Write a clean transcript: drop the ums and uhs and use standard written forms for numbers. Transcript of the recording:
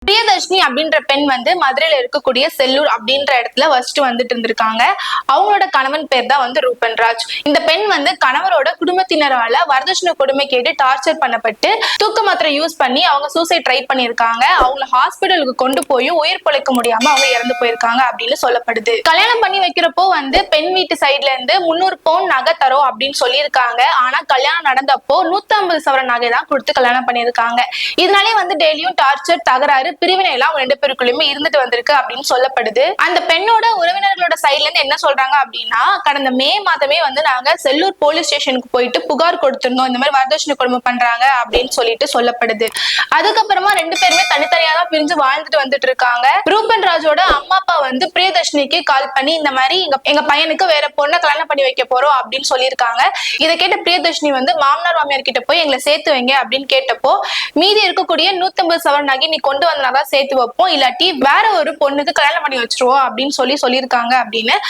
பிரியதர்ஷினி அப்படின்ற பெண் வந்து மதுரையில இருக்கக்கூடிய செல்லூர் அப்படின்ற இடத்துல வசிச்சுட்டு வந்துட்டு இருந்திருக்காங்க. அவங்களோட கணவன் பேர் தான் வந்து ரூபன்ராஜ். இந்த பெண் வந்து கணவரோட குடும்பத்தினரால வரதட்சணை கொடுமை கேட்டு டார்ச்சர் பண்ணப்பட்டு தூக்க மாத்திரை யூஸ் பண்ணி அவங்க சூசைட் ட்ரை பண்ணியிருக்காங்க. அவங்கள ஹாஸ்பிட்டலுக்கு கொண்டு போய் உயிர் பிழைக்க முடியாம அவங்க இறந்து போயிருக்காங்க அப்படின்னு சொல்லப்படுது. கல்யாணம் பண்ணி வைக்கிறப்போ வந்து பெண் வீட்டு சைட்ல இருந்து 300 பவுன் நகை தரோம் அப்படின்னு சொல்லியிருக்காங்க. ஆனா கல்யாணம் நடந்தப்போ 150 சவரன் நகை தான் கொடுத்து கல்யாணம் பண்ணியிருக்காங்க. இதனாலே வந்து டெய்லியும் டார்ச்சர், தகராறு, பிரிவினை எல்லாம் ரெண்டு பேருக்குள்ளயுமே இருந்துட்டு வந்திருக்கு அப்படின்னு சொல்லப்படுது. அந்த பெண்ணோட உறவினர்களோட சைட்ல இருந்து என்ன சொல்றாங்க அப்படின்னா, கடந்த மே மாதமே வந்து நாங்க செல்லூர் போலீஸ் ஸ்டேஷனுக்கு போயிட்டு புகார் கொடுத்திருந்தோம், இந்த மாதிரி வரதட்சணை கொடுமை பண்றாங்க அப்படின்னு சொல்லிட்டு சொல்லப்படுது. அதுக்கப்புறமா ரெண்டு பேருமே தனித்தனியா தான் பிரிஞ்சு வாழ்ந்துட்டு வந்துட்டு இருக்காங்க. ரூபன் ராஜோட அம்மா அப்பா வந்து பிரியதர்ஷினிக்கு கால் பண்ணி இந்த மாதிரி எங்க பையனுக்கு வேற பொண்ணை கல்யாணம் பண்ணி வைக்க போறோம் அப்படின்னு சொல்லியிருக்காங்க. இதை கேட்ட பிரியதர்ஷினி வந்து மாமனார் மாமியார் கிட்ட போய் எங்களை சேர்த்து வைங்க அப்படின்னு கேட்டப்போ, மீதி இருக்கக்கூடிய 150 சவரன் நகை நீ கொண்டு வந்தனாதான் சேர்த்து வைப்போம், இல்லாட்டி வேற ஒரு பொண்ணுக்கு கல்யாணம் பண்ணி வச்சிருவோம் அப்படின்னு சொல்லியிருக்காங்க அப்படின்னு